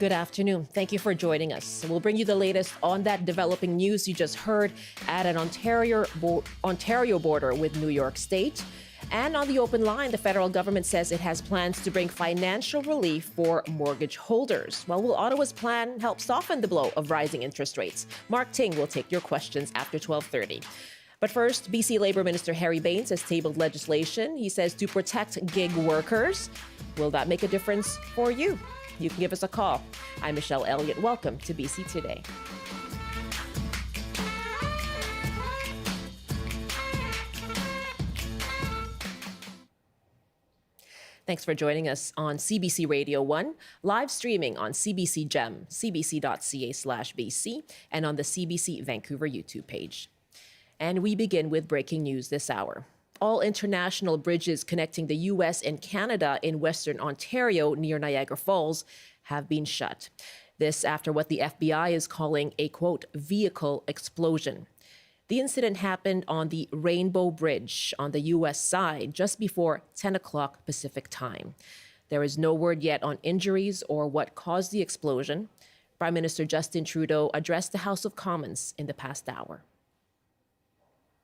Good afternoon. Thank you for joining us. We'll bring you the latest on that developing news you just heard at an Ontario border with New York State. And on the open line, the federal government says it has plans to bring financial relief for mortgage holders. Well, will Ottawa's plan help soften the blow of rising interest rates? Mark Ting will take your questions after 12:30. But first, BC Labour Minister Harry Bains has tabled legislation, he says, to protect gig workers. Will that make a difference for you? You can give us a call. I'm Michelle Eliot. Welcome to BC Today. Thanks for joining us on CBC Radio 1, live streaming on CBC Gem, cbc.ca/BC, and on the CBC Vancouver YouTube page. And we begin with breaking news this hour. All international bridges connecting the U.S. and Canada in Western Ontario near Niagara Falls have been shut. This after what the FBI is calling a, quote, vehicle explosion. The incident happened on the Rainbow Bridge on the U.S. side just before 10 o'clock Pacific time. There is no word yet on injuries or what caused the explosion. Prime Minister Justin Trudeau addressed the House of Commons in the past hour.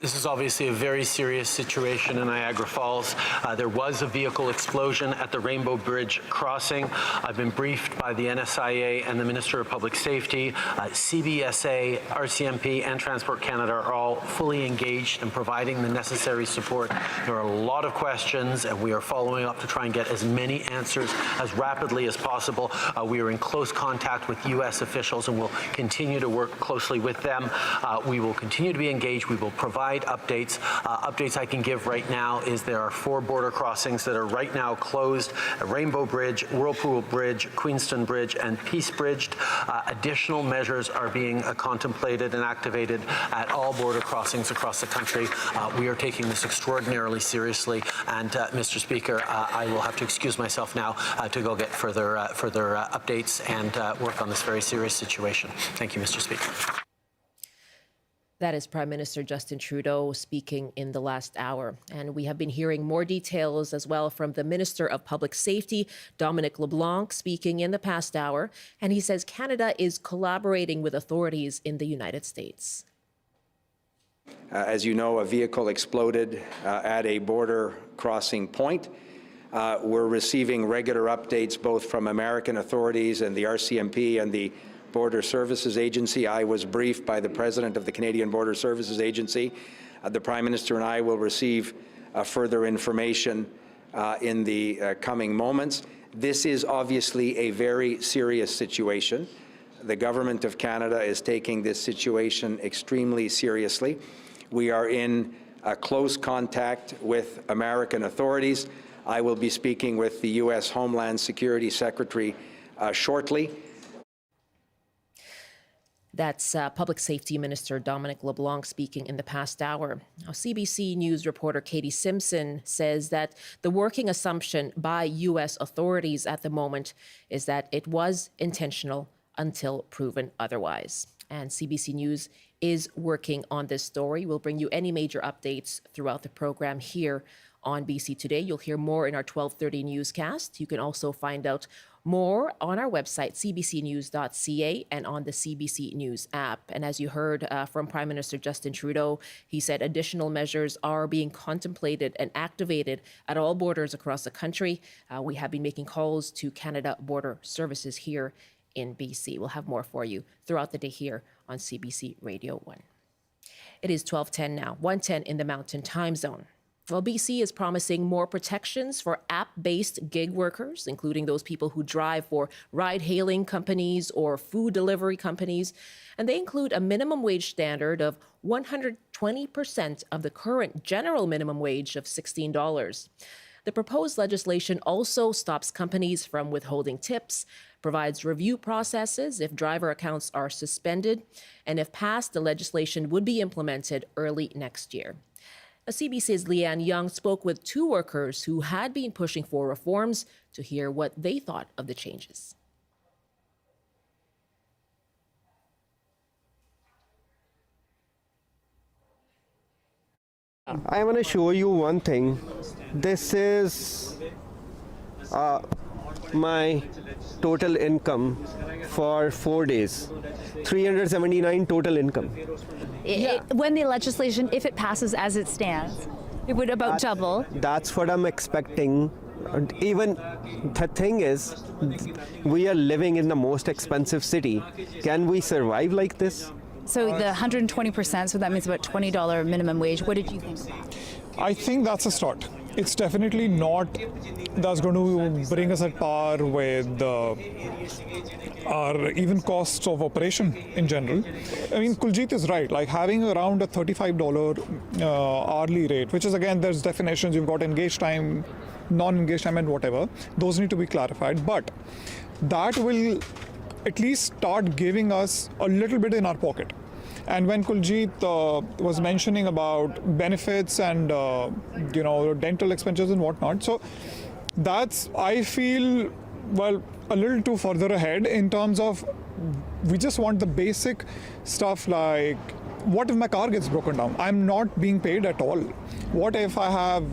This is obviously a very serious situation in Niagara Falls. There was a vehicle explosion at the Rainbow Bridge crossing. I've been briefed by the NSIA and the Minister of Public Safety. CBSA, RCMP, and Transport Canada are all fully engaged in providing the necessary support. There are a lot of questions, and we are following up to try and get as many answers as rapidly as possible. We are in close contact with U.S. officials, and will continue to work closely with them. We will continue to be engaged. We will provide updates. Updates I can give right now is there are 4 border crossings that are right now closed: Rainbow Bridge, Whirlpool Bridge, Queenston Bridge, and Peace Bridge. Additional measures are being contemplated and activated at all border crossings across the country. We are taking this extraordinarily seriously, and Mr. Speaker, I will have to excuse myself now to go get further updates and work on this very serious situation. Thank you, Mr. Speaker. That is Prime Minister Justin Trudeau speaking in the last hour. And we have been hearing more details as well from the Minister of Public Safety, Dominic LeBlanc, speaking in the past hour. And he says Canada is collaborating with authorities in the United States. As you know, a vehicle exploded at a border crossing point. We're receiving regular updates both from American authorities and the RCMP and the Border Services Agency. I was briefed by the President of the Canadian Border Services Agency. The Prime Minister and I will receive further information in the coming moments. This is obviously a very serious situation. The Government of Canada is taking this situation extremely seriously. We are in close contact with American authorities. I will be speaking with the U.S. Homeland Security Secretary shortly. That's Public Safety Minister Dominic LeBlanc speaking in the past hour. Now, CBC News reporter Katie Simpson says that the working assumption by U.S. authorities at the moment is that it was intentional until proven otherwise. And CBC News is working on this story. We'll bring you any major updates throughout the program here on BC Today. You'll hear more in our 12:30 newscast. You can also find out more on our website, cbcnews.ca, and on the CBC News app. And as you heard from Prime Minister Justin Trudeau, he said additional measures are being contemplated and activated at all borders across the country. We have been making calls to Canada Border Services here in BC. We'll have more for you throughout the day here on CBC Radio 1. It is 12:10 now, 1:10 in the Mountain Time Zone. Well, BC is promising more protections for app-based gig workers, including those people who drive for ride-hailing companies or food delivery companies. And they include a minimum wage standard of 120% of the current general minimum wage of $16. The proposed legislation also stops companies from withholding tips, provides review processes if driver accounts are suspended, and if passed, the legislation would be implemented early next year. CBC's Leanne Young spoke with 2 workers who had been pushing for reforms to hear what they thought of the changes. I want to show you one thing. This is my total income for 4 days. 379 total income. When the legislation, if it passes as it stands, it would about double. That's what I'm expecting. Even the thing is, we are living in the most expensive city. Can we survive like this? So the 120%, so that means about $20 minimum wage. What did you think of that? I think that's a start. It's definitely not that's going to bring us at par with our even costs of operation in general. I mean, Kuljit is right. Like having around a $35 hourly rate, which is again, there's definitions. You've got engaged time, non-engaged time, and whatever. Those need to be clarified. But that will at least start giving us a little bit in our pocket. And when Kuljit was mentioning about benefits and dental expenses and whatnot, so that's, I feel, well, a little too further ahead in terms of we just want the basic stuff like, what if my car gets broken down? I'm not being paid at all. What if I have,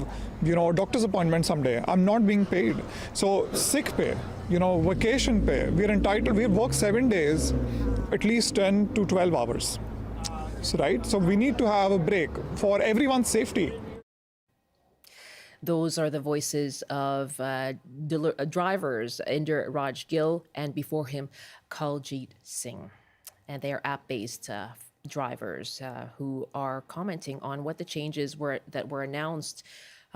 a doctor's appointment someday? I'm not being paid. So sick pay, vacation pay, we're entitled, we work 7 days, at least 10 to 12 hours. Right? So we need to have a break for everyone's safety. Those are the voices of drivers, Inder Raj Gill, and before him, Kuljit Singh. And they are app-based drivers who are commenting on what the changes were that were announced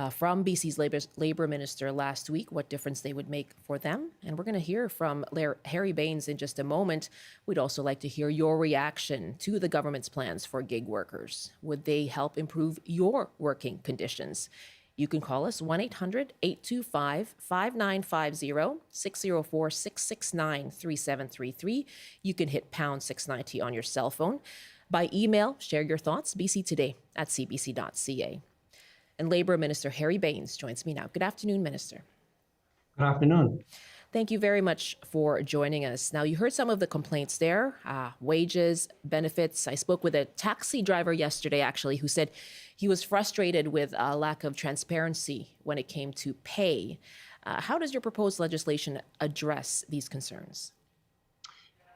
from BC's Labour Minister last week, what difference they would make for them. And we're going to hear from Harry Bains in just a moment. We'd also like to hear your reaction to the government's plans for gig workers. Would they help improve your working conditions? You can call us 1-800-825-5950, 604-669-3733. You can hit pound 690 on your cell phone. By email, share your thoughts, bctoday@cbc.ca. And Labour Minister Harry Bains joins me now. Good afternoon, Minister. Good afternoon. Thank you very much for joining us. Now, you heard some of the complaints there, wages, benefits. I spoke with a taxi driver yesterday, actually, who said he was frustrated with a lack of transparency when it came to pay. How does your proposed legislation address these concerns?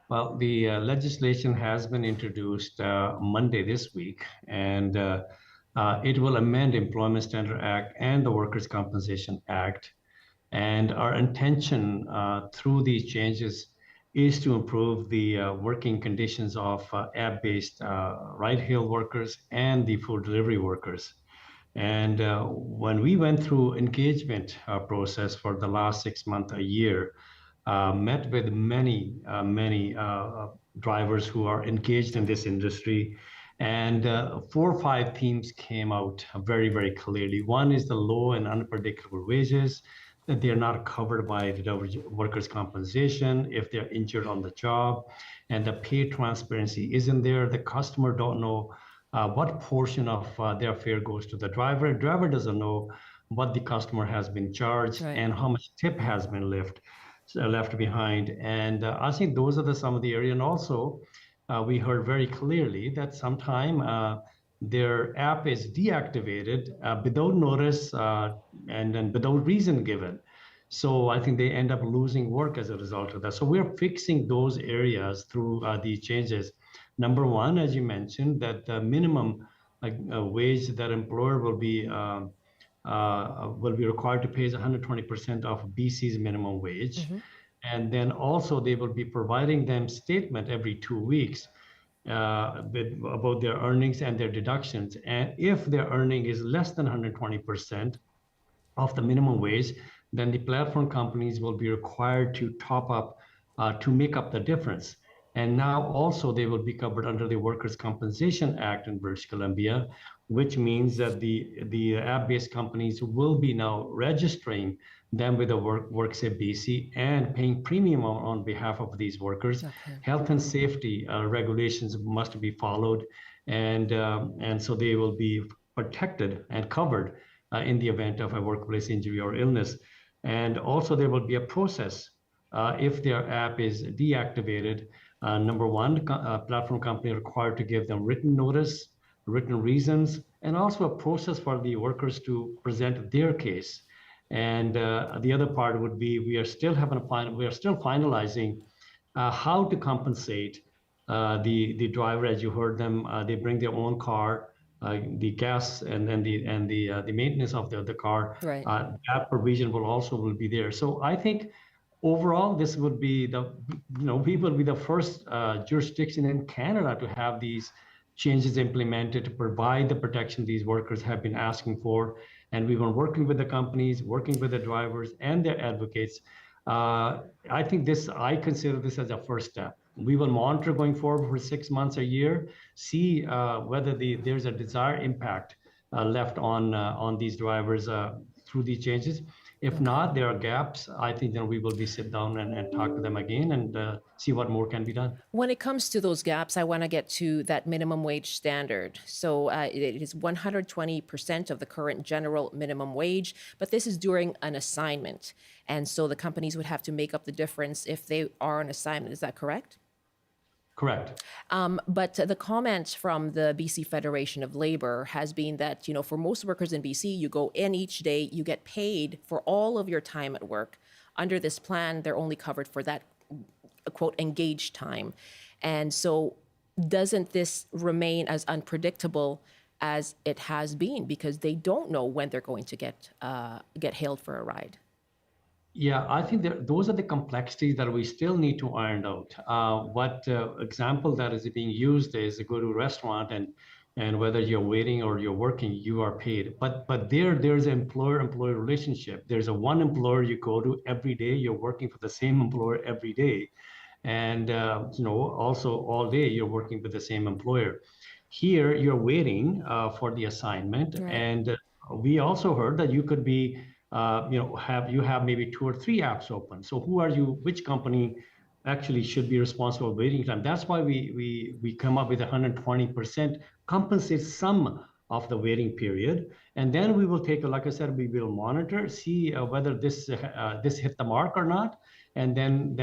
Well, the legislation has been introduced Monday this week, and it will amend Employment Standard Act and the Workers' Compensation Act. And our intention through these changes is to improve the working conditions of app-based ride-hail workers and the food delivery workers. And when we went through engagement process for the last 6 months, a year, met with many drivers who are engaged in this industry. And 4 or 5 themes came out very, very clearly. One is the low and unpredictable wages, that they're not covered by the workers' compensation if they're injured on the job, and the pay transparency isn't there. The customer don't know what portion of their fare goes to the driver. The driver doesn't know what the customer has been charged and how much tip has been left behind. And I think those are some of the areas. And also, we heard very clearly that sometime their app is deactivated without notice and without reason given. So I think they end up losing work as a result of that. So we're fixing those areas through these changes. Number one, as you mentioned, that the minimum wage that employer will be required to pay is 120% of BC's minimum wage. Mm-hmm. And then also they will be providing them statement every 2 weeks about their earnings and their deductions. And if their earning is less than 120% of the minimum wage, then the platform companies will be required to top up to make up the difference. And now also they will be covered under the Workers' Compensation Act in British Columbia, which means that the app-based companies will be now registering them with the WorkSafe BC and paying premium on behalf of these workers. Okay. Health and safety regulations must be followed, and so they will be protected and covered in the event of a workplace injury or illness. And also there will be a process if their app is deactivated. Number one, platform company required to give them written notice, written reasons, and also a process for the workers to present their case. And the other part would be we are still finalizing how to compensate the driver. As you heard them, they bring their own car, the gas and the maintenance of the car. Right. That provision will be there. So I think overall, this would be we will be the first jurisdiction in Canada to have these changes implemented to provide the protection these workers have been asking for. And we've been working with the companies, working with the drivers and their advocates. I consider this as a first step. We will monitor going forward for 6 months, a year, see whether there's a desired impact left on these drivers through these changes. If not, there are gaps. I think then we will be sit down and talk to them again and see what more can be done. When it comes to those gaps, I want to get to that minimum wage standard. So it is 120% of the current general minimum wage, but this is during an assignment. And so the companies would have to make up the difference if they are on assignment. Is that correct? Correct. But the comment from the BC Federation of Labor has been that, for most workers in BC, you go in each day, you get paid for all of your time at work. Under this plan, they're only covered for that, quote, engaged time. And so doesn't this remain as unpredictable as it has been because they don't know when they're going to get hailed for a ride? Yeah, I think those are the complexities that we still need to iron out. What example that is being used is you go to a restaurant and whether you're waiting or you're working, you are paid. But there's an employer-employee relationship. There's a one employer you go to every day. You're working for the same employer every day, and also all day you're working with the same employer. Here you're waiting for the assignment, right. And we also heard that you could be. Have maybe 2 or 3 apps open. So which company actually should be responsible for waiting time? That's why we come up with 120% compensate some of the waiting period. And then we will like I said, we will monitor, see whether this hit the mark or not. And then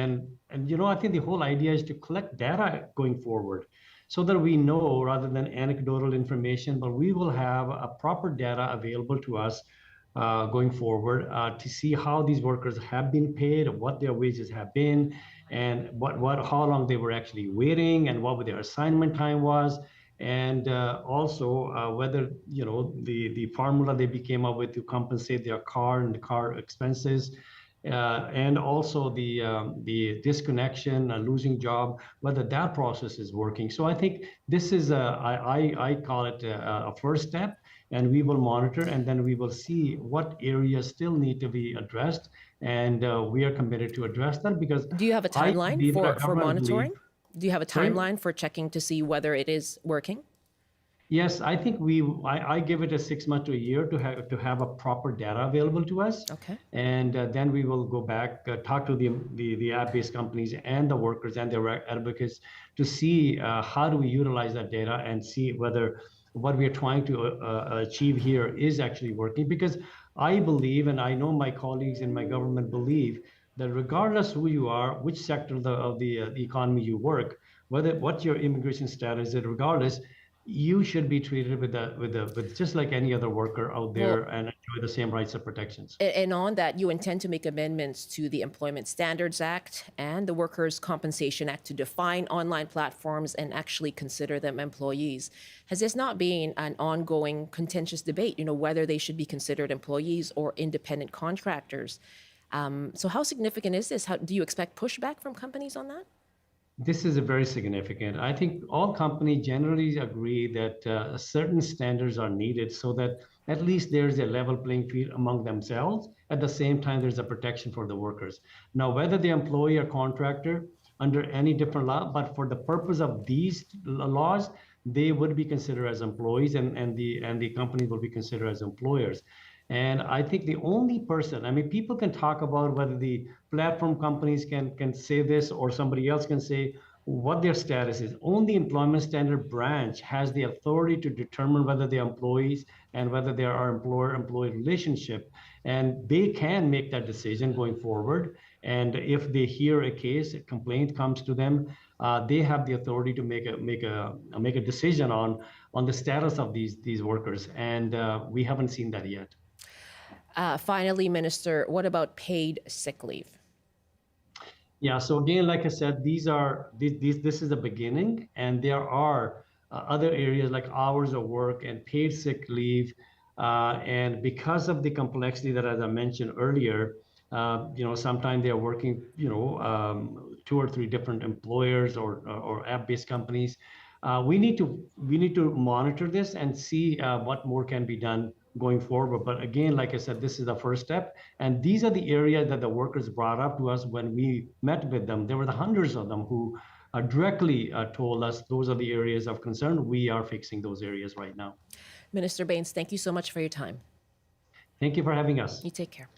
I think the whole idea is to collect data going forward so that we know rather than anecdotal information, but we will have a proper data available to us going forward to see how these workers have been paid, what their wages have been, and how long they were actually waiting, and what their assignment time was, and also whether the formula they came up with to compensate their car and the car expenses, and also the disconnection, losing job, whether that process is working. So I think this is I call it a first step. And we will monitor, and then we will see what areas still need to be addressed, and we are committed to address that because. Do you have a timeline for monitoring? Do you have a timeline for checking to see whether it is working? Yes, I think I give it a 6 months to a year to have a proper data available to us. Okay. And then we will go back, talk to the app-based companies and the workers and their advocates to see how do we utilize that data and see whether what we are trying to achieve here is actually working. Because I believe, and I know my colleagues in my government believe, that regardless who you are, which sector of the economy you work, what your immigration status is, regardless, you should be treated with just like any other worker out there and enjoy the same rights and protections. And on that, you intend to make amendments to the Employment Standards Act and the Workers' Compensation Act to define online platforms and actually consider them employees. Has this not been an ongoing contentious debate, whether they should be considered employees or independent contractors? So how significant is this? Do you expect pushback from companies on that? This is very significant. I think all companies generally agree that certain standards are needed so that at least there's a level playing field among themselves. At the same time, there's a protection for the workers. Now, whether the employee or contractor under any different law, but for the purpose of these laws, they would be considered as employees and the company will be considered as employers. And I think the only person, people can talk about whether the platform companies can say this or somebody else can say what their status is. Only Employment Standard Branch has the authority to determine whether they're employees and whether there are employer-employee relationship. And they can make that decision going forward. And if they hear a case, a complaint comes to them, they have the authority to make a decision on the status of these workers. And we haven't seen that yet. Finally, Minister, what about paid sick leave? Yeah, so again, like I said, this is the beginning, and there are other areas like hours of work and paid sick leave. And because of the complexity that, as I mentioned earlier, sometimes they are working, 2 or 3 different employers or app-based companies. We need to monitor this and see what more can be done going forward. But again, like I said, this is the first step. And these are the areas that the workers brought up to us when we met with them. There were the hundreds of them who directly told us those are the areas of concern. We are fixing those areas right now. Minister Baines, thank you so much for your time. Thank you for having us. You take care.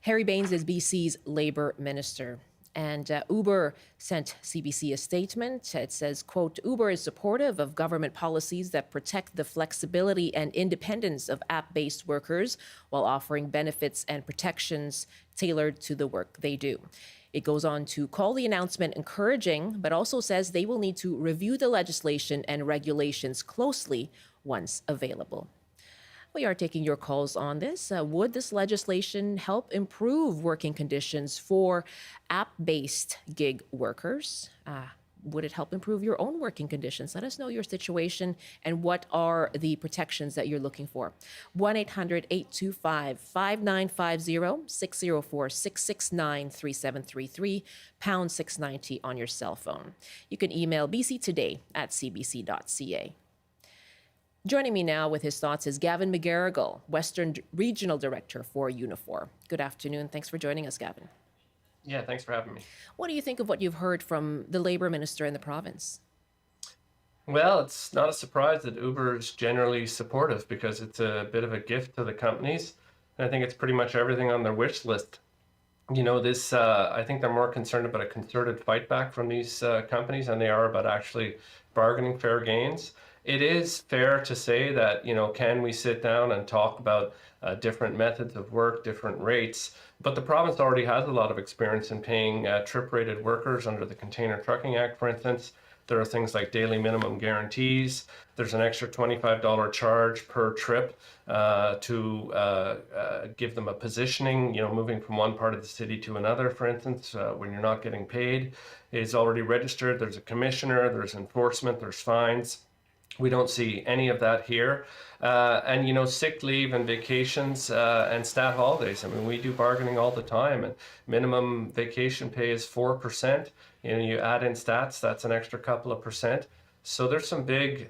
Harry Baines is BC's Labour Minister. And Uber sent CBC a statement. It says, quote, Uber is supportive of government policies that protect the flexibility and independence of app-based workers while offering benefits and protections tailored to the work they do. It goes on to call the announcement encouraging, but also says they will need to review the legislation and regulations closely once available. We are taking your calls on this. Would this legislation help improve working conditions for app-based gig workers? Would it help improve your own working conditions? Let us know your situation and what are the protections that you're looking for. 1-800-825-5950, 604-669-3733, pound 690 on your cell phone. You can email bctoday@cbc.ca. Joining me now with his thoughts is Gavin McGarrigle, Western Regional Director for Unifor. Good afternoon. Thanks for joining us, Gavin. Yeah, thanks for having me. What do you think of what you've heard from the Labour Minister in the province? Well, it's not a surprise that Uber is generally supportive because it's a bit of a gift to the companies. And I think it's pretty much everything on their wish list. I think they're more concerned about a concerted fight back from these companies than they are about actually bargaining fair gains. It is fair to say that, can we sit down and talk about different methods of work, different rates? But the province already has a lot of experience in paying trip-rated workers under the Container Trucking Act, for instance. There are things like daily minimum guarantees. There's an extra $25 charge per trip to give them a positioning, moving from one part of the city to another, for instance, when you're not getting paid. It's already registered. There's a commissioner, there's enforcement, there's fines. We don't see any of that here. And sick leave and vacations and stat holidays. I mean, we do bargaining all the time, and minimum vacation pay is 4%. You add in stats, that's an extra couple of percent. So there's some big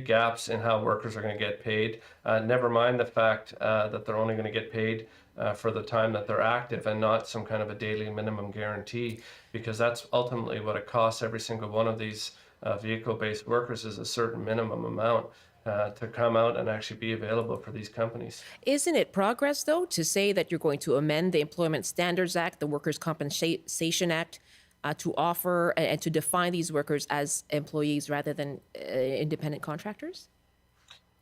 gaps in how workers are going to get paid. Never mind the fact that they're only going to get paid for the time that they're active and not some kind of a daily minimum guarantee, because that's ultimately what it costs every single one of these vehicle-based workers is a certain minimum amount to come out and actually be available for these companies. Isn't it progress, though, to say that you're going to amend the Employment Standards Act, the Workers' Compensation Act, to offer and to define these workers as employees rather than independent contractors?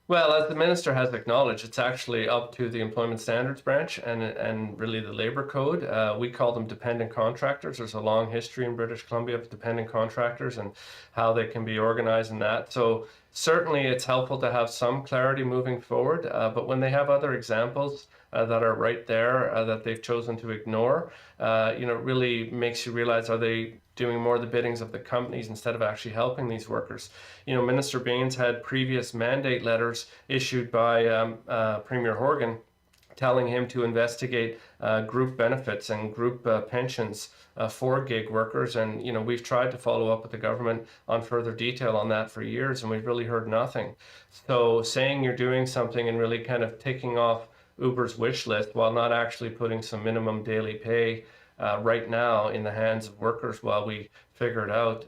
Well, as the minister has acknowledged, it's actually up to the Employment Standards Branch and really the Labour Code. We call them dependent contractors. There's a long history in British Columbia of dependent contractors and how they can be organized in that. So certainly it's helpful to have some clarity moving forward, but when they have other examples that are right there that they've chosen to ignore, it really makes you realize, are they doing more of the biddings of the companies instead of actually helping these workers? Minister Baines had previous mandate letters issued by Premier Horgan telling him to investigate group benefits and group pensions for gig workers. And, we've tried to follow up with the government on further detail on that for years, and we've really heard nothing. So saying you're doing something and really kind of ticking off Uber's wish list while not actually putting some minimum daily pay right now in the hands of workers while we figure it out,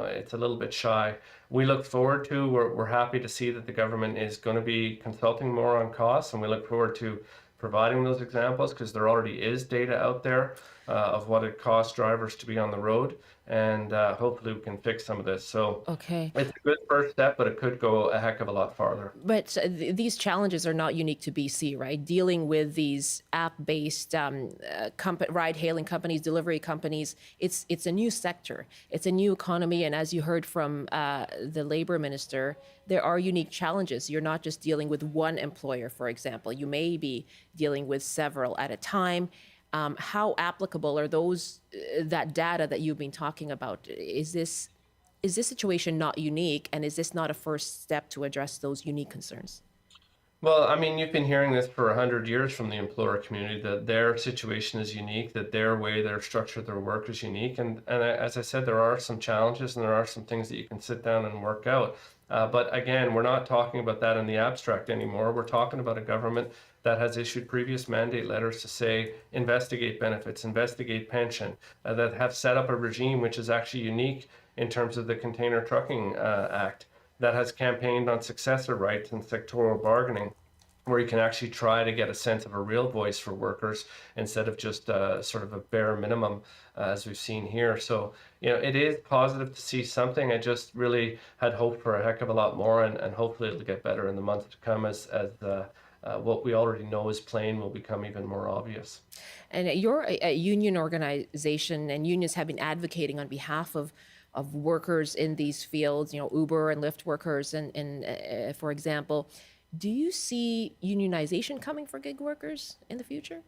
it's a little bit shy. We look forward to, we're happy to see that the government is going to be consulting more on costs, and we look forward to providing those examples because there already is data out there. of what it costs drivers to be on the road, and hopefully we can fix some of this. So Okay. it's a good first step, but it could go a heck of a lot farther. But these challenges are not unique to BC, right? Dealing with these app-based ride-hailing companies, delivery companies, it's a new sector. It's a new economy. And as you heard from the Labour Minister, there are unique challenges. You're not just dealing with one employer, for example. You may be dealing with several at a time. How applicable are that data that you've been talking about? Is this situation not unique, and is this not a first step to address those unique concerns? Well, I mean, you've been hearing this for 100 years from the employer community, that their situation is unique, that their way they're structured their work is unique. And as I said, there are some challenges and there are some things that you can sit down and work out. But again, we're not talking about that in the abstract anymore. We're talking about a government that has issued previous mandate letters to say, investigate benefits, investigate pension, that have set up a regime which is actually unique in terms of the Container Trucking Act, that has campaigned on successor rights and sectoral bargaining, where you can actually try to get a sense of a real voice for workers instead of just sort of a bare minimum, as we've seen here. So, it is positive to see something. I just really had hoped for a heck of a lot more, and hopefully it'll get better in the months to come as what we already know is plain will become even more obvious. And you're a union organization, and unions have been advocating on behalf of workers in these fields, Uber and Lyft workers, and for example. Do you see unionization coming for gig workers in the future?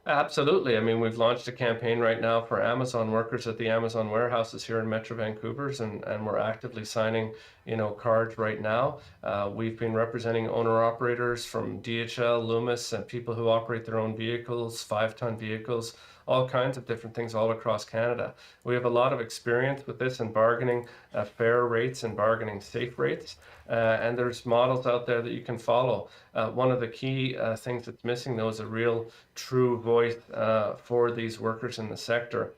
Absolutely. I mean, we've launched a campaign right now for Amazon workers at the Amazon warehouses here in Metro Vancouver, and we're actively signing, cards right now. We've been representing owner-operators from DHL, Loomis, and people who operate their own vehicles, 5-ton vehicles, all kinds of different things all across Canada. We have a lot of experience with this in bargaining fair rates and bargaining safe rates. And there's models out there that you can follow. One of the key things that's missing, though, is a real true voice for these workers in the sector.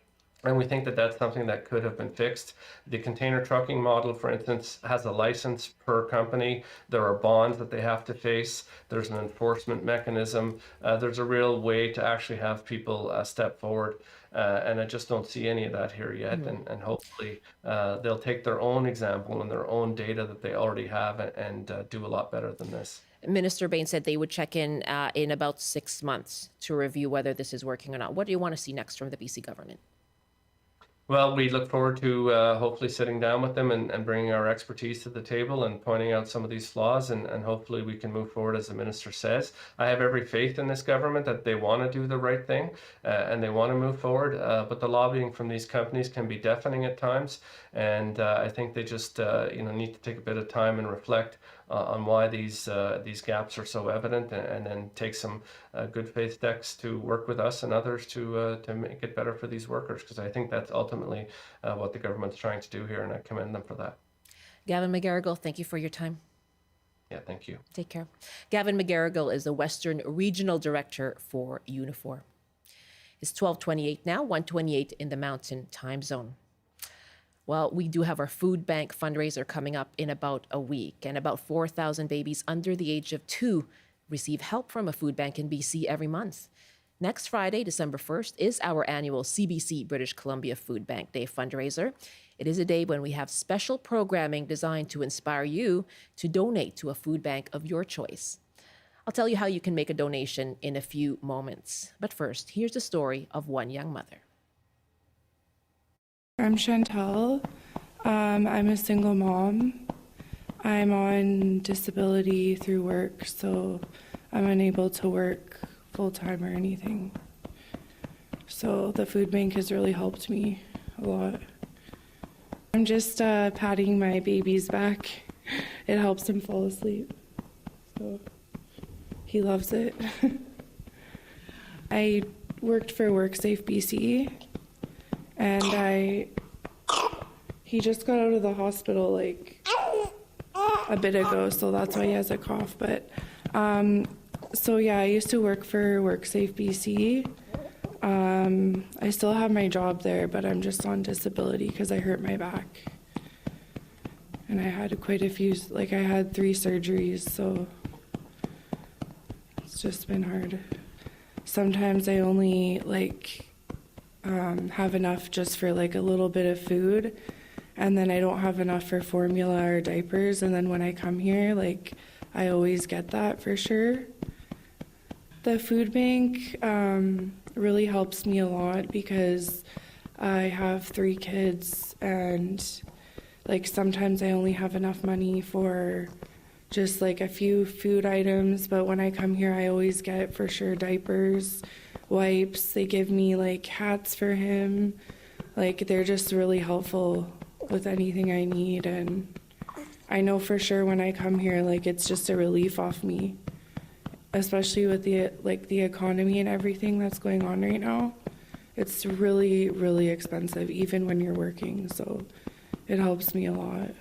And we think that that's something that could have been fixed. The container trucking model, for instance, has a license per company. There are bonds that they have to face. There's an enforcement mechanism. There's a real way to actually have people step forward. And I just don't see any of that here yet. And hopefully they'll take their own example and their own data that they already have and do a lot better than this. Minister Bain said they would check in about 6 months to review whether this is working or not. What do you want to see next from the BC government? Well, we look forward to hopefully sitting down with them and bringing our expertise to the table and pointing out some of these flaws, and hopefully we can move forward as the minister says. I have every faith in this government that they want to do the right thing and they want to move forward, but the lobbying from these companies can be deafening at times, and I think they just need to take a bit of time and reflect on why these gaps are so evident, and then take some good faith steps to work with us and others to make it better for these workers, because I think that's ultimately what the government's trying to do here, and I commend them for that. Gavin McGarrigle, thank you for your time. Yeah, thank you. Take care. Gavin McGarrigle is the Western Regional Director for Unifor. It's 12:28 now, 1:28 in the Mountain Time Zone. Well, we do have our food bank fundraiser coming up in about a week, and about 4,000 babies under the age of 2 receive help from a food bank in BC every month. Next Friday, December 1st, is our annual CBC British Columbia Food Bank Day fundraiser. It is a day when we have special programming designed to inspire you to donate to a food bank of your choice. I'll tell you how you can make a donation in a few moments. But first, here's the story of one young mother. I'm Chantal. I'm a single mom. I'm on disability through work, so I'm unable to work full-time or anything. So the food bank has really helped me a lot. I'm just patting my baby's back. It helps him fall asleep. So he loves it. I worked for WorkSafe BC, and he just got out of the hospital like a bit ago, so that's why he has a cough. But so yeah, I used to work for WorkSafe BC. I still have my job there, but I'm just on disability because I hurt my back. And I had quite a few, I had 3 surgeries, so it's just been hard. Sometimes I only have enough just for like a little bit of food, and then I don't have enough for formula or diapers, and then when I come here, like, I always get that for sure. The food bank really helps me a lot because I have 3 kids, and like sometimes I only have enough money for just like a few food items, but when I come here I always get for sure diapers, wipes. They give me like hats for him. Like, they're just really helpful with anything I need, and I know for sure when I come here, like, it's just a relief off me, especially with the economy and everything that's going on right now. It's really, really expensive even when you're working, so it helps me a lot.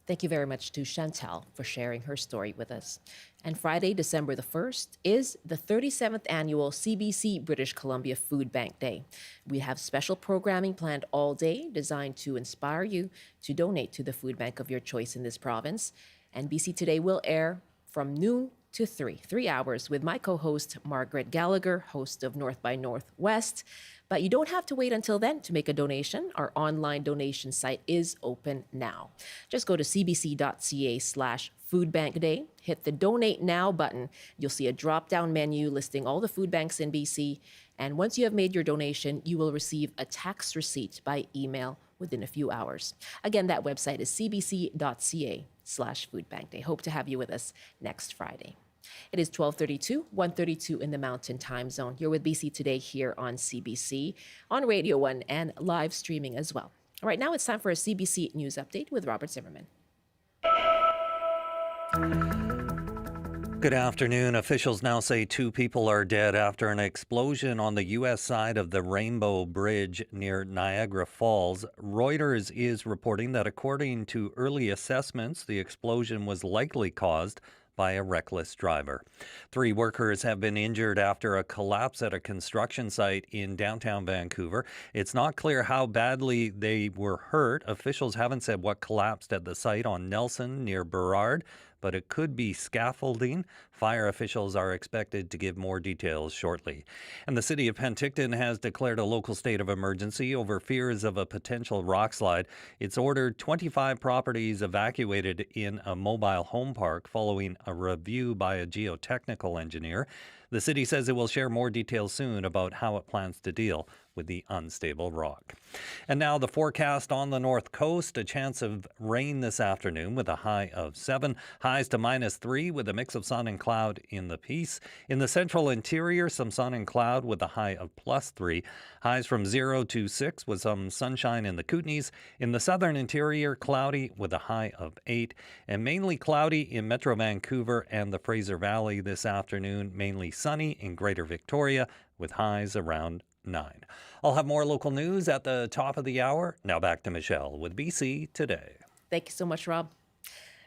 Thank you very much to Chantal for sharing her story with us. And Friday, December the 1st, is the 37th annual CBC British Columbia Food Bank Day. We have special programming planned all day designed to inspire you to donate to the food bank of your choice in this province. And BC Today will air from noon to 3 hours with my co-host Margaret Gallagher, host of North by Northwest. But you don't have to wait until then to make a donation. Our online donation site is open now. Just go to cbc.ca/foodbankday, hit the Donate Now button. You'll see a drop-down menu listing all the food banks in BC. And once you have made your donation, you will receive a tax receipt by email within a few hours. Again, that website is cbc.ca/foodbankday. Hope to have you with us next Friday. It is 12:32, 1:32 in the Mountain Time Zone. You're with BC Today here on CBC, on Radio 1, and live streaming as well. All right, now it's time for a CBC News Update with Robert Zimmerman. Good afternoon. Officials now say 2 people are dead after an explosion on the U.S. side of the Rainbow Bridge near Niagara Falls. Reuters is reporting that according to early assessments, the explosion was likely caused by a reckless driver. 3 workers have been injured after a collapse at a construction site in downtown Vancouver. It's not clear how badly they were hurt. Officials haven't said what collapsed at the site on Nelson near Burrard, but it could be scaffolding. Fire officials are expected to give more details shortly. And the city of Penticton has declared a local state of emergency over fears of a potential rock slide. It's ordered 25 properties evacuated in a mobile home park following a review by a geotechnical engineer. The city says it will share more details soon about how it plans to deal with the unstable rock. And now the forecast on the north coast, a chance of rain this afternoon with a high of 7, highs to -3 with a mix of sun and cloud in the piece. In the central interior, some sun and cloud with a high of +3, highs from 0 to 6 with some sunshine in the Kootenays. In the southern interior, cloudy with a high of 8, and mainly cloudy in Metro Vancouver and the Fraser Valley this afternoon, mainly sunny in Greater Victoria with highs around 9. I'll have more local news at the top of the hour. Now back to Michelle with BC Today. Thank you so much, Rob.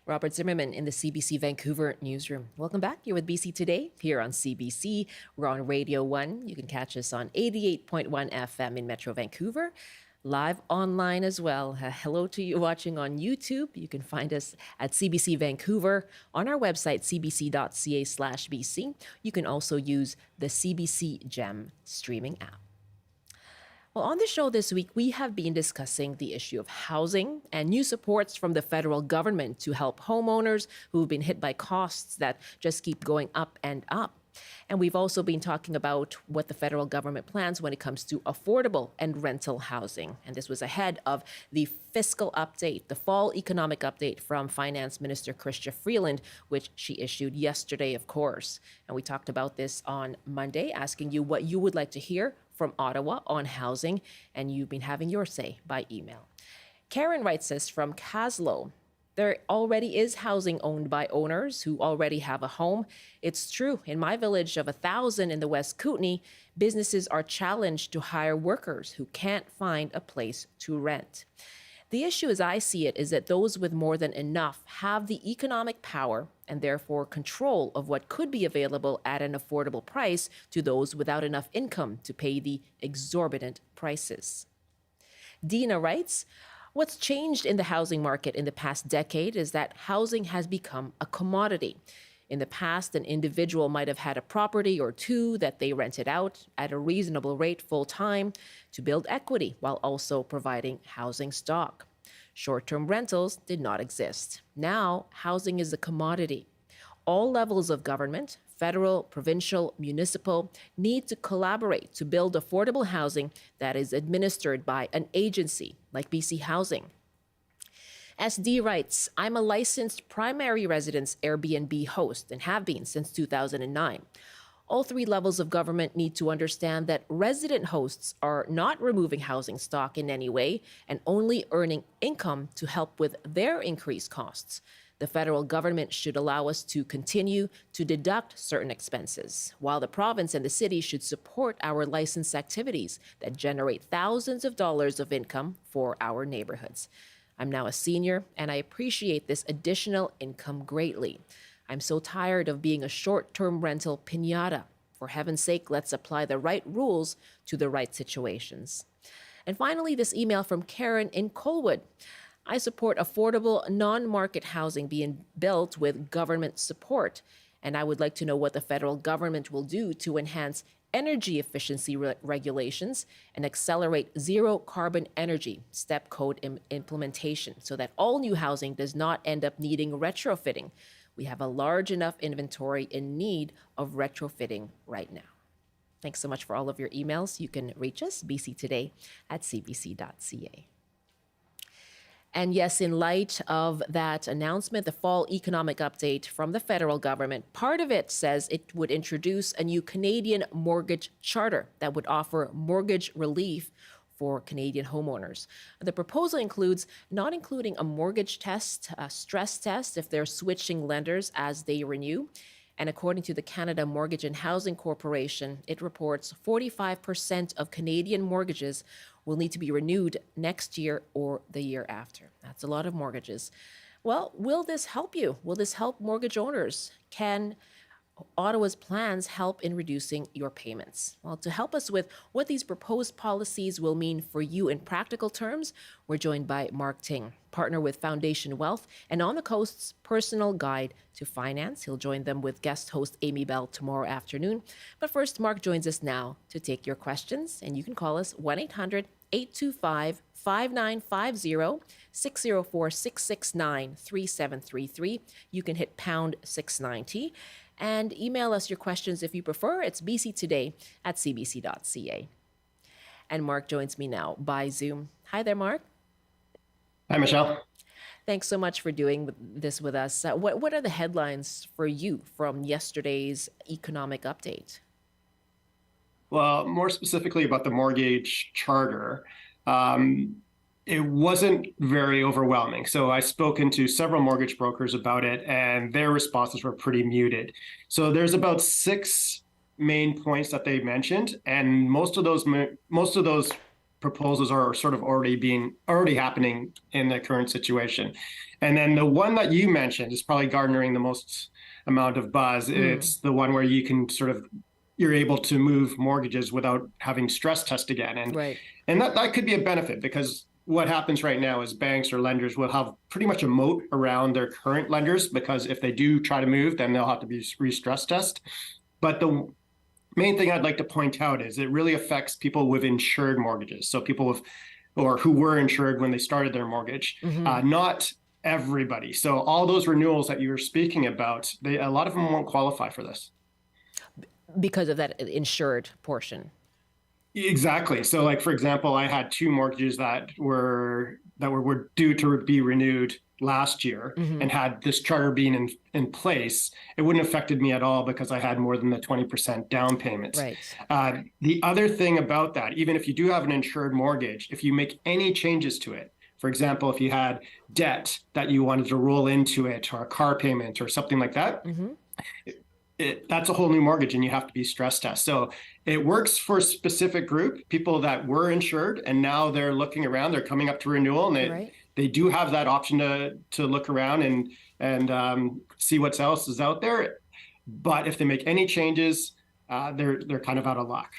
Robert Zimmerman in the CBC Vancouver newsroom. Welcome back. You're with BC Today here on CBC. We're on Radio 1. You can catch us on 88.1 FM in Metro Vancouver. Live online as well. Hello to you watching on YouTube. You can find us at CBC Vancouver on our website, cbc.ca/BC. You can also use the CBC Gem streaming app. Well, on the show this week, we have been discussing the issue of housing and new supports from the federal government to help homeowners who've been hit by costs that just keep going up and up. And we've also been talking about what the federal government plans when it comes to affordable and rental housing. And this was ahead of the fiscal update, the fall economic update from Finance Minister Chrystia Freeland, which she issued yesterday, of course. And we talked about this on Monday, asking you what you would like to hear from Ottawa on housing, and you've been having your say by email. Karen writes us from Caslow. There already is housing owned by owners who already have a home. It's true, in my village of 1,000 in the West Kootenay, businesses are challenged to hire workers who can't find a place to rent. The issue as I see it is that those with more than enough have the economic power and therefore control of what could be available at an affordable price to those without enough income to pay the exorbitant prices. Dina writes, what's changed in the housing market in the past decade is that housing has become a commodity. In the past, an individual might have had a property or two that they rented out at a reasonable rate full time to build equity while also providing housing stock. Short-term rentals did not exist. Now, housing is a commodity. All levels of government, federal, provincial, municipal, need to collaborate to build affordable housing that is administered by an agency like BC Housing. SD writes, I'm a licensed primary residence Airbnb host and have been since 2009. All three levels of government need to understand that resident hosts are not removing housing stock in any way and only earning income to help with their increased costs. The federal government should allow us to continue to deduct certain expenses, while the province and the city should support our licensed activities that generate thousands of dollars of income for our neighborhoods. I'm now a senior, and I appreciate this additional income greatly. I'm so tired of being a short-term rental piñata. For heaven's sake, let's apply the right rules to the right situations. And finally, this email from Karen in Colwood. I support affordable, non-market housing being built with government support, and I would like to know what the federal government will do to enhance energy efficiency regulations and accelerate zero carbon energy step code implementation so that all new housing does not end up needing retrofitting. We have a large enough inventory in need of retrofitting right now. Thanks so much for all of your emails. You can reach us, bctoday@cbc.ca. And yes, in light of that announcement, the fall economic update from the federal government, part of it says it would introduce a new Canadian mortgage charter that would offer mortgage relief for Canadian homeowners. The proposal includes not including a mortgage test, a stress test if they're switching lenders as they renew. And according to the Canada Mortgage and Housing Corporation, it reports 45% of Canadian mortgages will need to be renewed next year or the year after. That's a lot of mortgages. Well, will this help you? Will this help mortgage owners? Can Ottawa's plans help in reducing your payments? Well, to help us with what these proposed policies will mean for you in practical terms, we're joined by Mark Ting, partner with Foundation Wealth and On the Coast's personal guide to finance. He'll join them with guest host Amy Bell tomorrow afternoon. But first, Mark joins us now to take your questions, and you can call us 1-800-825-5950, 604-669-3733. You can hit pound 690. And email us your questions if you prefer. It's bctoday@cbc.ca. And Mark joins me now by Zoom. Hi there, Mark. Hi, Michelle. Thanks so much for doing this with us. What are the headlines for you from yesterday's economic update? Well, more specifically about the mortgage charter, it wasn't very overwhelming. So I've spoken to several mortgage brokers about it, and their responses were pretty muted. So there's about 6 main points that they mentioned, and most of those proposals are sort of already happening in the current situation. And then the one that you mentioned is probably garnering the most amount of buzz. It's the one where you can you're able to move mortgages without having stress test again. And Right. and that could be a benefit, because what happens right now is banks or lenders will have pretty much a moat around their current lenders, because if they do try to move, then they'll have to be re-stress test. But the main thing I'd like to point out is it really affects people with insured mortgages. So people who were insured when they started their mortgage, not everybody. So all those renewals that you were speaking about, a lot of them won't qualify for this. Because of that insured portion. Exactly. So, like, for example, I had 2 mortgages that were due to be renewed last year, and had this charter being in place, it wouldn't have affected me at all because I had more than the 20% down payment. Right. The other thing about that, even if you do have an insured mortgage, if you make any changes to it, for example, if you had debt that you wanted to roll into it, or a car payment or something like that, that's a whole new mortgage, and you have to be stress test. So it works for a specific group, people that were insured, and now they're looking around, they're coming up to renewal, and they do have that option to look around and see what else is out there. But if they make any changes, they're kind of out of luck.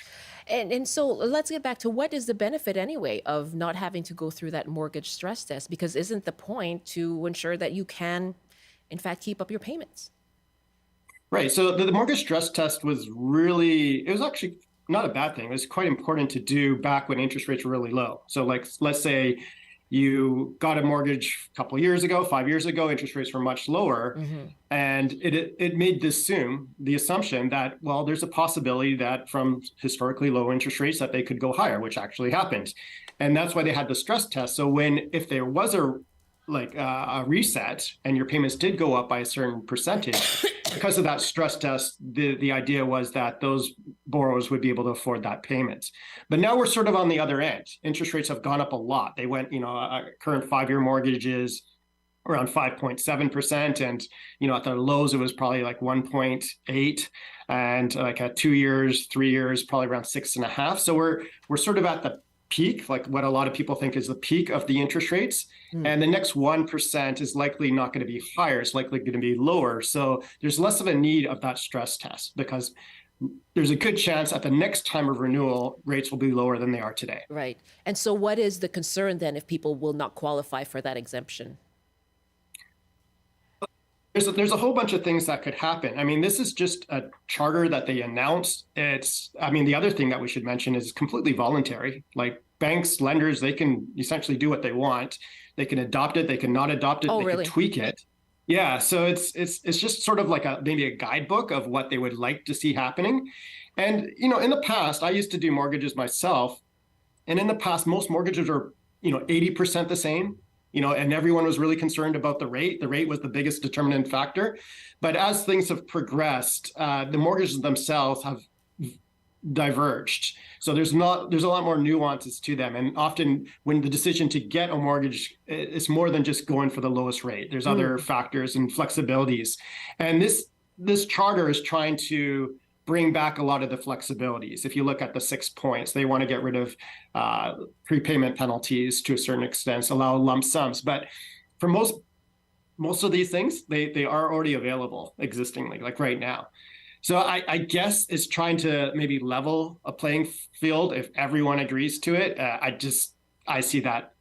And so let's get back to what is the benefit anyway of not having to go through that mortgage stress test? Because isn't the point to ensure that you can, in fact, keep up your payments? Right. So the mortgage stress test was really, it was actually not a bad thing. It was quite important to do back when interest rates were really low. So like, let's say you got a mortgage a couple of years ago, 5 years ago, interest rates were much lower. And it made the assumption that, well, there's a possibility that from historically low interest rates that they could go higher, which actually happened. And that's why they had the stress test. So if there was a reset and your payments did go up by a certain percentage, because of that stress test, the idea was that those borrowers would be able to afford that payment. But now we're sort of on the other end. Interest rates have gone up a lot. They went, a current 5-year mortgage is around 5.7%. And, at the lows, it was probably like 1.8. And like at 2 years, 3 years, probably around 6.5. So we're sort of at the peak, like what a lot of people think is the peak of the interest rates. And the next 1% is likely not going to be higher. It's likely going to be lower. So there's less of a need of that stress test because there's a good chance at the next time of renewal, rates will be lower than they are today. Right. And so what is the concern then if people will not qualify for that exemption? There's a whole bunch of things that could happen. I mean, this is just a charter that they announced. The other thing that we should mention is completely voluntary. Like banks, lenders, they can essentially do what they want. They can adopt it. They can not adopt it. They can tweak it. Yeah. So it's just sort of like maybe a guidebook of what they would like to see happening. And, in the past, I used to do mortgages myself. And in the past, most mortgages are, 80% the same. And everyone was really concerned about the rate. The rate was the biggest determinant factor. But as things have progressed, the mortgages themselves have diverged. So there's a lot more nuances to them. And often when the decision to get a mortgage, it's more than just going for the lowest rate. There's other factors and flexibilities. And this charter is trying to bring back a lot of the flexibilities. If you look at the 6 points, they want to get rid of prepayment penalties to a certain extent, allow lump sums. But for most of these things, they are already available existingly, like right now. So I guess it's trying to maybe level a playing field if everyone agrees to it. I see that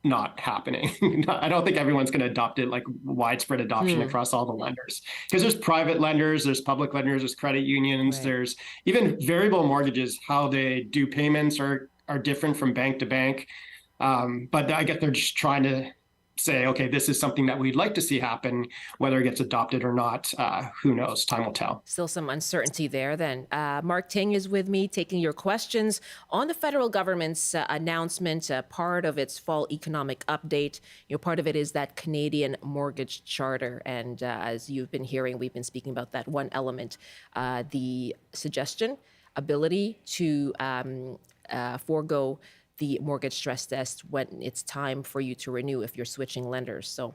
not happening. I don't think everyone's going to adopt it like widespread adoption across all the lenders, because there's private lenders, there's public lenders, there's credit unions, there's even variable mortgages. How they do payments are different from bank to bank. But I guess they're just trying to say, okay, this is something that we'd like to see happen. Whether it gets adopted or not, who knows? Time will tell. Still some uncertainty there then. Mark Ting is with me taking your questions on the federal government's announcement, part of its fall economic update. Part of it is that Canadian mortgage charter. And as you've been hearing, we've been speaking about that one element, the suggestion, ability to forego the mortgage stress test when it's time for you to renew if you're switching lenders. So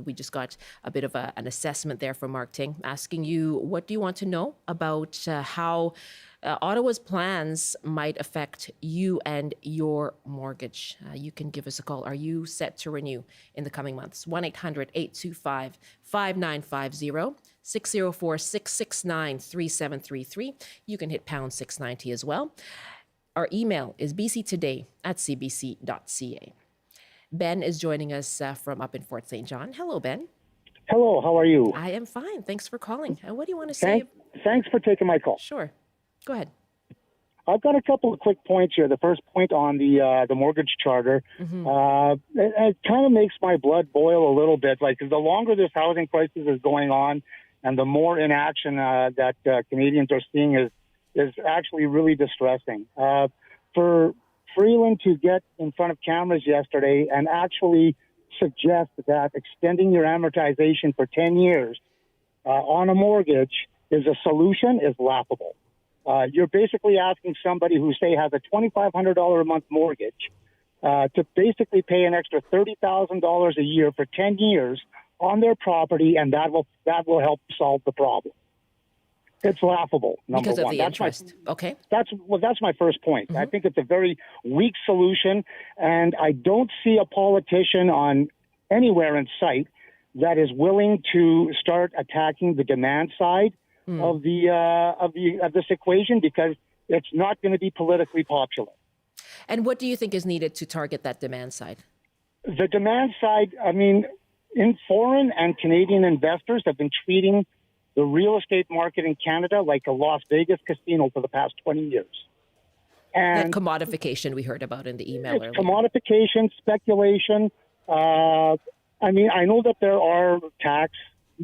we just got a bit of an assessment there from Mark Ting, asking you, what do you want to know about how Ottawa's plans might affect you and your mortgage? You can give us a call. Are you set to renew in the coming months? 1-800-825-5950, 604-669-3733. You can hit pound 690 as well. Our email is bctoday@cbc.ca. Ben is joining us from up in Fort St. John. Hello, Ben. Hello, how are you? I am fine. Thanks for calling. What do you want to say? Thanks for taking my call. Sure. Go ahead. I've got a couple of quick points here. The first point on the mortgage charter, it kind of makes my blood boil a little bit. Like, the longer this housing crisis is going on and the more inaction that Canadians are seeing is actually really distressing. For Freeland to get in front of cameras yesterday and actually suggest that extending your amortization for 10 years on a mortgage is a solution is laughable. You're basically asking somebody who, say, has a $2,500 a month mortgage to basically pay an extra $30,000 a year for 10 years on their property, and that will help solve the problem. It's laughable, number because of one. The interest. Okay. That's my first point. I think it's a very weak solution, and I don't see a politician on anywhere in sight that is willing to start attacking the demand side of this equation, because it's not going to be politically popular. And what do you think is needed to target that demand side? The demand side, I mean, in foreign and Canadian investors have been treating the real estate market in Canada like a Las Vegas casino for the past 20 years. That And commodification we heard about in the email it's earlier. commodification, speculation. I mean, I know that there are tax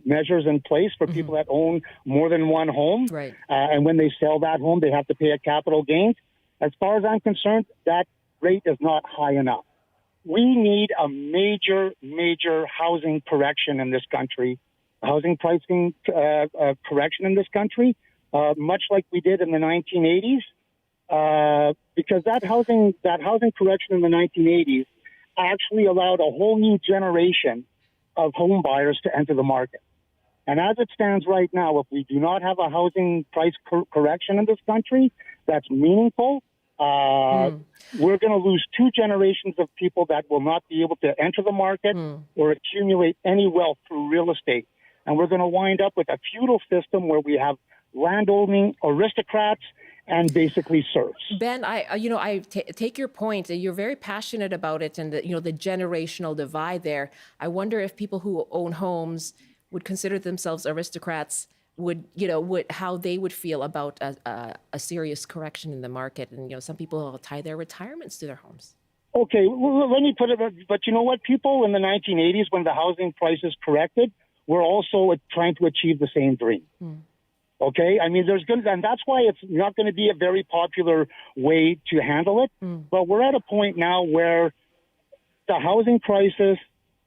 measures in place for people that own more than one home. Right. And when they sell that home, they have to pay a capital gain. As far as I'm concerned, that rate is not high enough. We need a major, major housing correction in this country, housing pricing correction in this country, much like we did in the 1980s. Because that housing correction in the 1980s actually allowed a whole new generation of home buyers to enter the market. And as it stands right now, if we do not have a housing price correction in this country that's meaningful, we're going to lose 2 generations of people that will not be able to enter the market or accumulate any wealth through real estate. And we're going to wind up with a feudal system where we have landowning aristocrats and basically serfs. Ben, I take your point. You're very passionate about it, and the generational divide there. I wonder if people who own homes would consider themselves aristocrats, how they would feel about a serious correction in the market. And some people tie their retirements to their homes. Okay, well, let me put it. But you know what? People in the 1980s, when the housing prices corrected, were also trying to achieve the same dream. Okay, I mean, and that's why it's not going to be a very popular way to handle it. But we're at a point now where the housing crisis,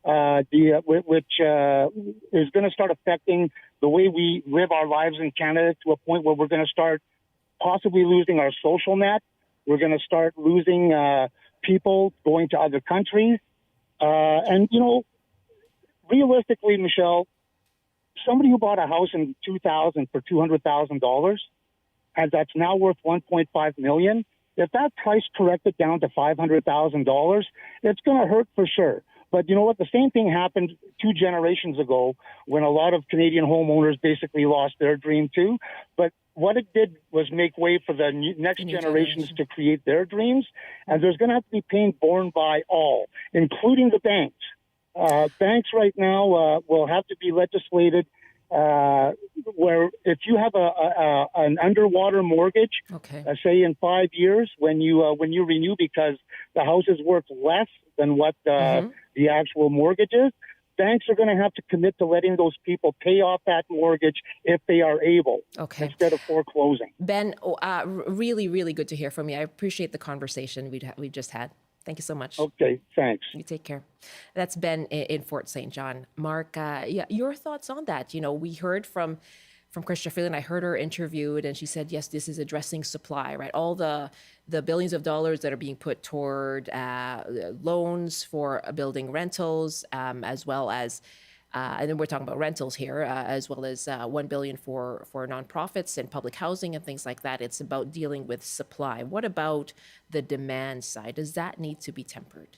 which is going to start affecting the way we live our lives in Canada, to a point where we're going to start possibly losing our social net. We're going to start losing people going to other countries, and realistically, Michelle, somebody who bought a house in 2000 for $200,000, and that's now worth $1.5 million, if that price corrected down to $500,000, it's going to hurt for sure. But you know what? The same thing happened 2 generations ago when a lot of Canadian homeowners basically lost their dream too. But what it did was make way for the next generations to create their dreams. And there's going to have to be pain borne by all, including the banks. Banks right now will have to be legislated where if you have an underwater mortgage, say in 5 years, when you renew because the house is worth less than what the actual mortgage is, banks are going to have to commit to letting those people pay off that mortgage if they are able, instead of foreclosing. Ben, really, really good to hear from you. I appreciate the conversation we just had. Thank you so much. Okay, thanks. You take care. That's Ben in Fort St. John. Mark, your thoughts on that? We heard from Chrystia Freeland. I heard her interviewed, and she said, yes, this is addressing supply, right? All the billions of dollars that are being put toward loans for building rentals, as well as, and then we're talking about rentals here, as well as $1 billion for nonprofits and public housing and things like that. It's about dealing with supply. What about the demand side? Does that need to be tempered?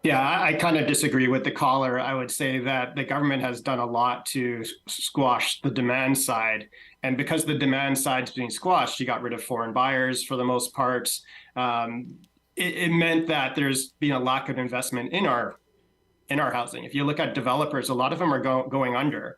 Yeah, I kind of disagree with the caller. I would say that the government has done a lot to squash the demand side. And because the demand side's being squashed, you got rid of foreign buyers for the most part. It meant that there's been a lack of investment in our housing. If you look at developers, a lot of them are going under.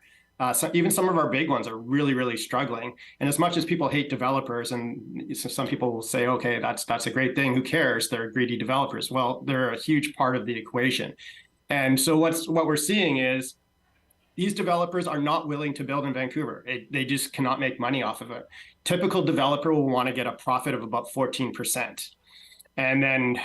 Even some of our big ones are really, really struggling. And as much as people hate developers, and some people will say, okay, that's a great thing, who cares? They're greedy developers. Well, they're a huge part of the equation. And so what we're seeing is these developers are not willing to build in Vancouver. They just cannot make money off of it. Typical developer will want to get a profit of about 14%. And then,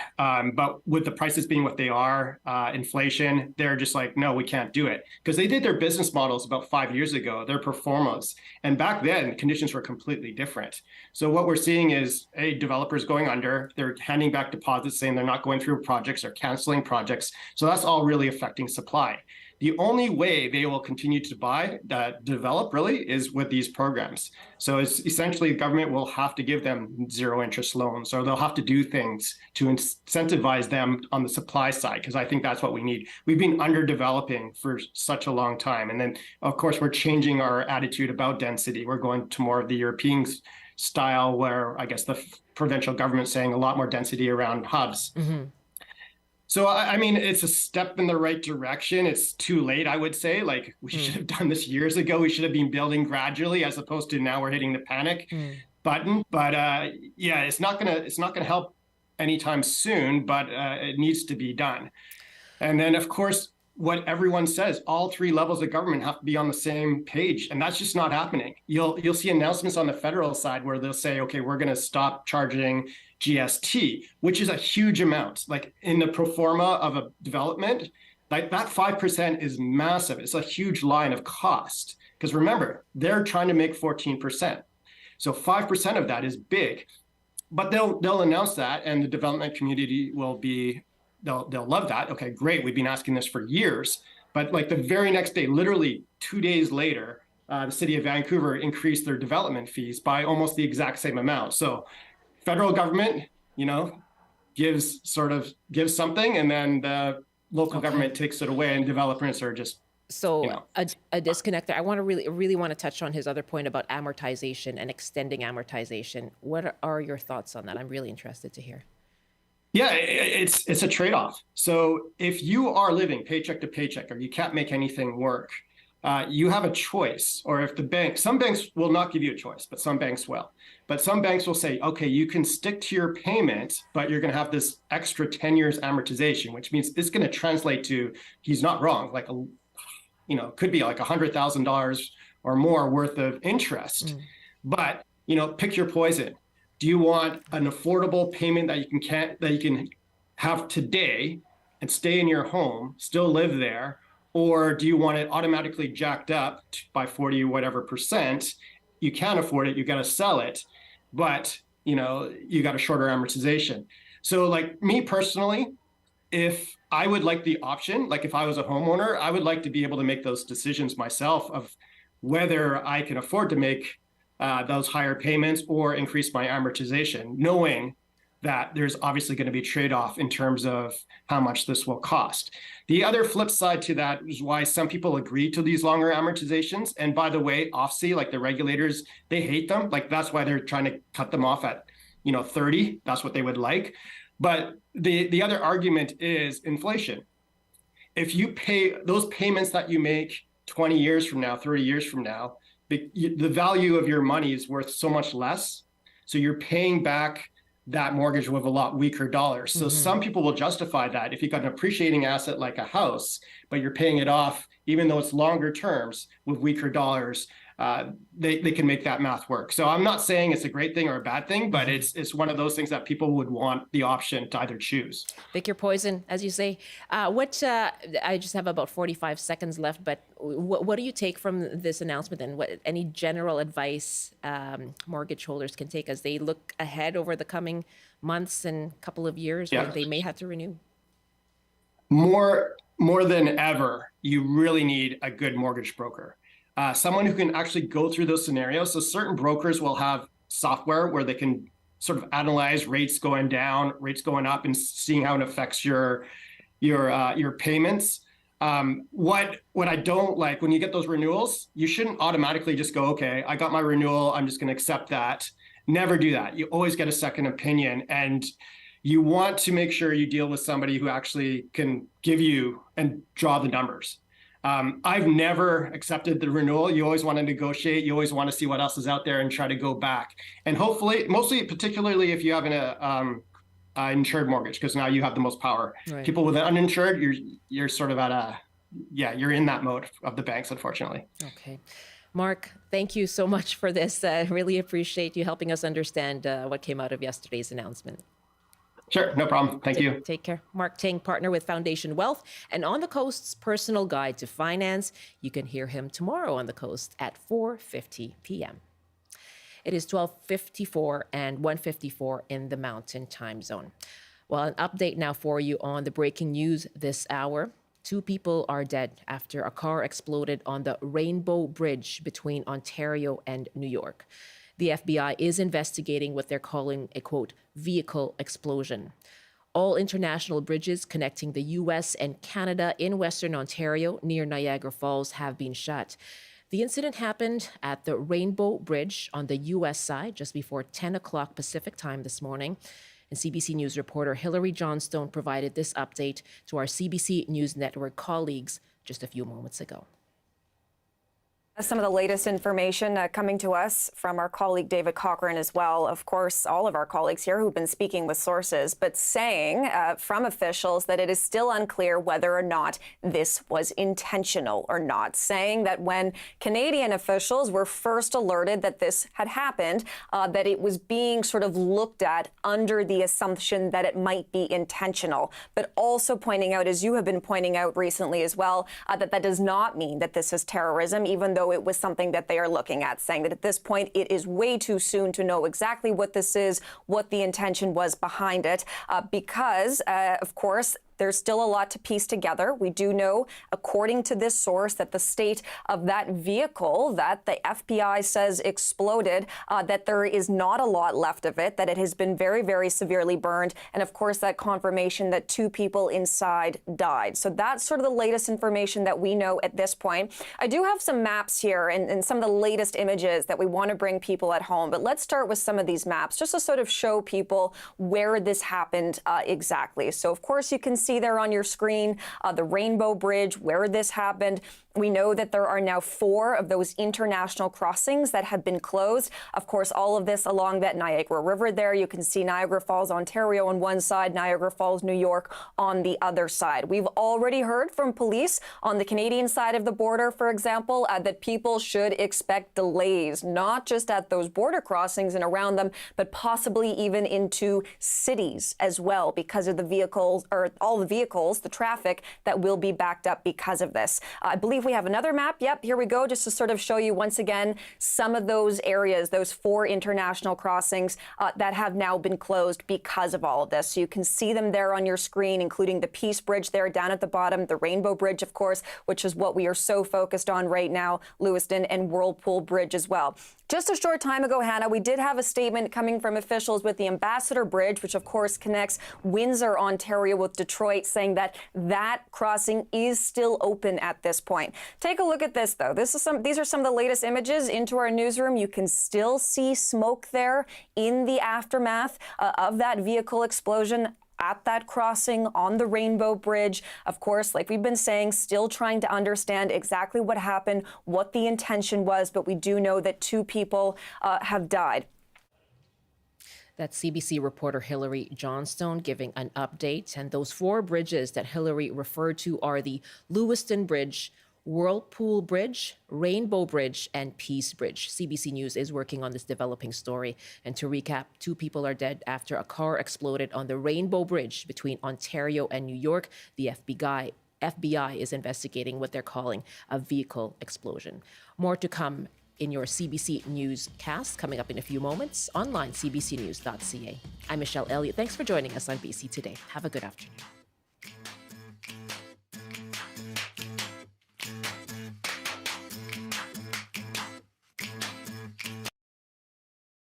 but with the prices being what they are, inflation, they're just like, no, we can't do it. Because they did their business models about 5 years ago, their performance. And back then, conditions were completely different. So what we're seeing is, developers going under, they're handing back deposits saying they're not going through projects or canceling projects. So that's all really affecting supply. The only way they will continue to develop really is with these programs. So it's essentially the government will have to give them 0 interest loans, or they'll have to do things to incentivize them on the supply side, because I think that's what we need. We've been underdeveloping for such a long time. And then, of course, we're changing our attitude about density. We're going to more of the European style, where I guess the provincial government's saying a lot more density around hubs. So, I mean, it's a step in the right direction. It's too late, I would say. Like, we should have done this years ago. We should have been building gradually, as opposed to now we're hitting the panic button. But yeah, it's not gonna help anytime soon. But it needs to be done. And then, of course, what everyone says, all three levels of government have to be on the same page, and that's just not happening. You'll see announcements on the federal side where they'll say, okay, we're going to stop charging GST, which is a huge amount. Like in the pro forma of a development, like that 5% is massive. It's a huge line of cost, because remember, they're trying to make 14%. So 5% of that is big, but they'll announce that, and the development community will be, they'll love that. Okay, great. We've been asking this for years. But like the very next day, literally 2 days later, the city of Vancouver increased their development fees by almost the exact same amount. So federal government, gives something, and then the local government takes it away, and developers are just a disconnect there. I want to really want to touch on his other point about amortization and extending amortization. What are your thoughts on that? I'm really interested to hear. Yeah, it's a trade-off. So if you are living paycheck to paycheck, or you can't make anything work, you have a choice. Or if some banks will not give you a choice, but some banks will. But some banks will say, okay, you can stick to your payment, but you're going to have this extra 10 years amortization, which means it's going to translate to, he's not wrong, like could be like $100,000 or more worth of interest. But pick your poison. Do you want an affordable payment that you can have today and stay in your home, still live there? Or do you want it automatically jacked up by 40 whatever percent? You can't afford it, you got to sell it, but you got a shorter amortization. So like me personally, if I would like the option, like if I was a homeowner, I would like to be able to make those decisions myself of whether I can afford to make those higher payments or increase my amortization, knowing that there's obviously going to be trade-off in terms of how much this will cost. The other flip side to that is why some people agree to these longer amortizations. And by the way, OFSI, like the regulators, they hate them. Like that's why they're trying to cut them off at 30. That's what they would like. But the other argument is inflation. If you pay those payments that you make 20 years from now, 30 years from now, the value of your money is worth so much less. So you're paying back that mortgage with a lot weaker dollars. So some people will justify that if you've got an appreciating asset like a house, but you're paying it off, even though it's longer terms with weaker dollars, they can make that math work. So I'm not saying it's a great thing or a bad thing, but it's one of those things that people would want the option to either choose. Pick your poison, as you say. I just have about 45 seconds left, but what do you take from this announcement, and what any general advice mortgage holders can take as they look ahead over the coming months and couple of years when they may have to renew? More than ever, you really need a good mortgage broker. Someone who can actually go through those scenarios. So certain brokers will have software where they can sort of analyze rates going down, rates going up, and seeing how it affects your payments. What I don't like, when you get those renewals, you shouldn't automatically just go, okay, I got my renewal, I'm just going to accept that. Never do that. You always get a second opinion, and you want to make sure you deal with somebody who actually can give you and draw the numbers. I've never accepted the renewal. You always want to negotiate. You always want to see what else is out there and try to go back. And hopefully, particularly if you have an insured mortgage, because now you have the most power. Right. People with an uninsured, you're sort of you're in that mode of the banks, unfortunately. Okay. Mark, thank you so much for this. I really appreciate you helping us understand what came out of yesterday's announcement. Sure, no problem. Thank you. Take care. Mark Ting, partner with Foundation Wealth and On the Coast's personal guide to finance. You can hear him tomorrow on the Coast at 4:50 p.m. It is 12:54 and 1:54 in the Mountain Time Zone. Well, an update now for you on the breaking news this hour. 2 people are dead after a car exploded on the Rainbow Bridge between Ontario and New York. The FBI is investigating what they're calling a, quote, vehicle explosion. All international bridges connecting the U.S. and Canada in Western Ontario near Niagara Falls have been shut. The incident happened at the Rainbow Bridge on the U.S. side just before 10 o'clock Pacific time this morning. And CBC News reporter Hilary Johnstone provided this update to our CBC News Network colleagues just a few moments ago. Some of the latest information coming to us from our colleague David Cochran as well. Of course, all of our colleagues here who've been speaking with sources, but saying from officials that it is still unclear whether or not this was intentional or not. Saying that when Canadian officials were first alerted that this had happened, that it was being sort of looked at under the assumption that it might be intentional. But also pointing out, as you have been pointing out recently as well, that that does not mean that this is terrorism, even though it was something that they are looking at, saying that at this point it is way too soon to know exactly what this is, what the intention was behind it, because, of course, there's still a lot to piece together. We do know, according to this source, that the state of that vehicle that the FBI says exploded, that there is not a lot left of it, that it has been very, very severely burned. And of course, that confirmation that 2 people inside died. So that's sort of the latest information that we know at this point. I do have some maps here and some of the latest images that we want to bring people at home. But let's start with some of these maps just to sort of show people where this happened exactly. So, of course, you can see there on your screen the Rainbow Bridge, where this happened. We know that there are now 4 of those international crossings that have been closed. Of course, all of this along that Niagara River there. You can see Niagara Falls, Ontario on one side, Niagara Falls, New York on the other side. We've already heard from police on the Canadian side of the border, for example, that people should expect delays, not just at those border crossings and around them, but possibly even into cities as well because of the vehicles, or all the vehicles, the traffic that will be backed up because of this. I believe we have another map. Yep, here we go, just to sort of show you once again some of those areas, those 4 international crossings that have now been closed because of all of this. So you can see them there on your screen, including the Peace Bridge there down at the bottom, the Rainbow Bridge, of course, which is what we are so focused on right now, Lewiston, and Whirlpool Bridge as well. Just a short time ago, Hannah, we did have a statement coming from officials with the Ambassador Bridge, which of course connects Windsor, Ontario with Detroit, saying that that crossing is still open at this point. Take a look at this, though. These are some of the latest images into our newsroom. You can still see smoke there in the aftermath of that vehicle explosion at that crossing on the Rainbow Bridge. Of course, like we've been saying, still trying to understand exactly what happened, what the intention was, but we do know that 2 people have died. That's CBC reporter Hilary Johnstone giving an update. And those 4 bridges that Hilary referred to are the Lewiston Bridge, Whirlpool Bridge, Rainbow Bridge, and Peace Bridge. CBC News is working on this developing story. And to recap, 2 people are dead after a car exploded on the Rainbow Bridge between Ontario and New York. The FBI is investigating what they're calling a vehicle explosion. More to come in your CBC News cast coming up in a few moments online, cbcnews.ca. I'm Michelle Eliot. Thanks for joining us on BC Today. Have a good afternoon.